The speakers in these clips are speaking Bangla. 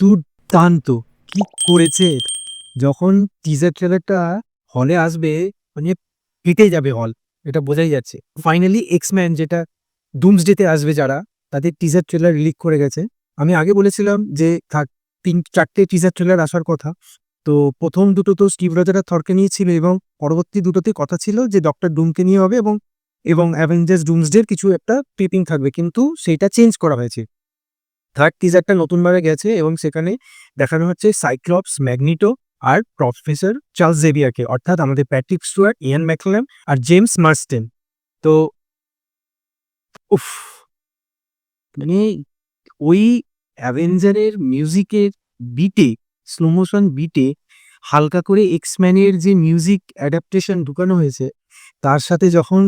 দুর্দান্ত! কি করেছে! যখন টিজার ট্রেলারটা হলে আসবে মানে ফেটে যাবে হল। এটা বোঝাই যাচ্ছে। ফাইনালি এক্স-ম্যান যেটা ডুমসডে-তে আসবে যারা, তাদের টিজার ট্রেলার রিলিক করে গেছে। আমি আগে বলেছিলাম যে ৩-৪ টে টিজার ট্রেলার আসার কথা। তো ১ম দুটো তো স্টিভ রজার আর থরকে নিয়ে ছিল এবং পরবর্তী দুটোতে কথা ছিল যে ডক্টর ডুমকে নিয়ে হবে এবং অ্যাভেঞ্জার্স ডুমসডের কিছু একটা ক্লিপিং থাকবে। কিন্তু সেইটা চেঞ্জ করা হয়েছে। থার্ড টিজারটা নতুনভাবে গেছে এবং সেখানে দেখানো হচ্ছে সাইক্লপস, ম্যাগনিটো আর প্রফেসর চার্লস জেভিয়ারকে, অর্থাৎ আমাদের প্যাট্রিক স্টুয়ার্ট, ইয়ান ম্যাককেলেন আর জেমস মার্স্টেন। তো উফ! মানে ওই অ্যাভেঞ্জারের মিউজিকের বিটে, স্লো মোশন বিটে হালকা করে এক্স-ম্যানের যে মিউজিক অ্যাডাপ্টেশন ঢুকানো হয়েছে, তার সাথে যখন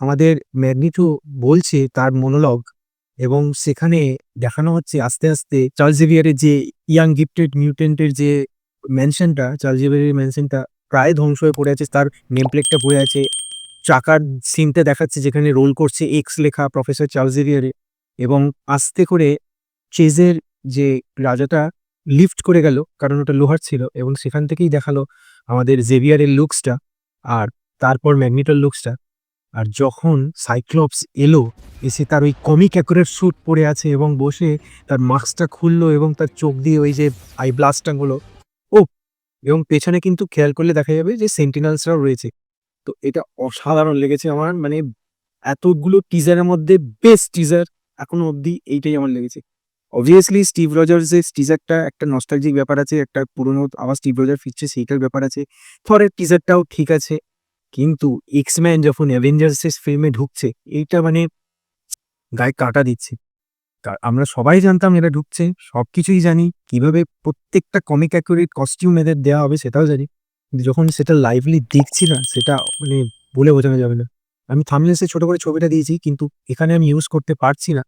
আমাদের ম্যাগনিটো বলছে তার মনোলগ এবং সেখানে দেখানো হচ্ছে আস্তে, আস্তে চার্লস জেভিয়ারের যে ইয়াং গিফটেড মিউট্যান্টের যে ম্যানশনটা, চার্লস জেভিয়ারের ম্যানশনটা প্রায় ধ্বংস হয়ে পড়ে আছে। তার নেম প্লেটটা পড়ে আছে। চাকার সিনটা দেখাচ্ছে যেখানে রোল করছে এক্স লেখা প্রফেসর চার্লস জেভিয়ারের এবং আস্তে করে চেজের যে রাজাটা লিফট করে গেল, কারণ ওটা লোহার ছিল এবং সেখান থেকেই দেখালো আমাদের জেভিয়ারের লুকসটা আর তারপর ম্যাগনেটোর লুকসটা। আর যখন সাইক্লপস এলো, এসে তার ওই কমিক অ্যাকুরেট স্যুট পরে আছে এবং বসে তার মাস্কটা খুললো এবং তার চোখ দিয়ে ওই যে আই ব্লাস্টটা হলো, ওফ! এবং পেছনে কিন্তু খেয়াল করলে দেখা যাবে যে সেন্টিনেলসরাও রয়েছে। তো এটা অসাধারণ লেগেছে আমার। মানে এতগুলো টিজারের মধ্যে বেস্ট টিজার এখনো অব্দি এইটাই আমার লেগেছে। অবভিয়াসলি স্টিভ রজার্সের টিজারটা একটা নস্টালজিক ব্যাপার আছে, একটা পুরনো আবার স্টিভ রজার ফিরছে সেইটার ব্যাপার আছে। থরের টিজারটাও ঠিক আছে। কিন্তু এক্স-ম্যান যখন অ্যাভেঞ্জার্স এর ফিল্মে ঢুকছে, এইটা মানে গায়ে কাঁটা দিচ্ছে। আমরা সবাই জানতাম এরা ঢুকছে, সবকিছুই জানি। কিভাবে প্রত্যেকটা কমিক অ্যাকুরেট কস্টিউম এদের দেয়া হবে সেটাও জানি। কিন্তু যখন সেটা লাইভলি দেখছি না, সেটা মানে বলে বোঝানো যাবে না। আমি থাম্বনেলস এ ছোট করে ছবিটা দিয়েছি কিন্তু এখানে আমি ইউজ করতে পারছি না।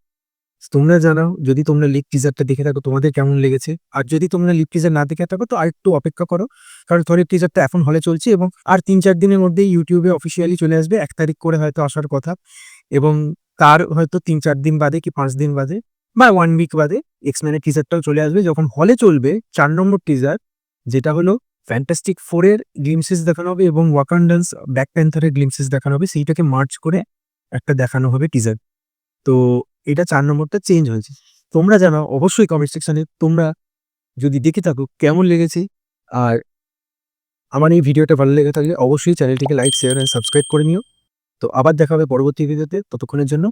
তোমরা জানাও যদি তোমরা লিক টিজারটা দেখে থাকো তোমাদের কেমন লেগেছে? আর যদি তোমরা লিক টিজার না দেখে থাকো তো আরেকটু অপেক্ষা করো। কারণ থরের টিজারটা এখন হলে চলছে এবং আর ৩-৪ দিনের মধ্যেই YouTube এ অফিসিয়ালি চলে আসবে। ১ তারিখ করে হয়তো আসার কথা এবং তার হয়তো ৩-৪ দিন বাদে কি ৫ দিন বাদে বা 1 উইক বাদে এক্স-ম্যান এর টিজারটাও চলে আসবে। যখন হলে চলবে ৪ নম্বর টিজার, যেটা হলো ফ্যান্টাস্টিক 4 এর গ্লিম্পসেস দেখানো হবে এবং ওয়াকান্ডানস ব্ল্যাক প্যান্থার এর গ্লিম্পসেস দেখানো হবে। সেইটাকে মার্জ করে একটা দেখানো হবে টিজার। তো এটা ৪ নম্বরটা চেঞ্জ হয়েছে। তোমরা জানাও অবশ্যই কমেন্ট সেকশনে তোমরা যদি দেখে থাকো কেমন লেগেছে? আর আমার এই ভিডিওটা ভালো লেগে থাকলে অবশ্যই চ্যানেলটিকে লাইক, শেয়ার এন্ড সাবস্ক্রাইব করে নিও। তো আবার দেখা হবে পরবর্তী ভিডিওতে। ততক্ষণের জন্য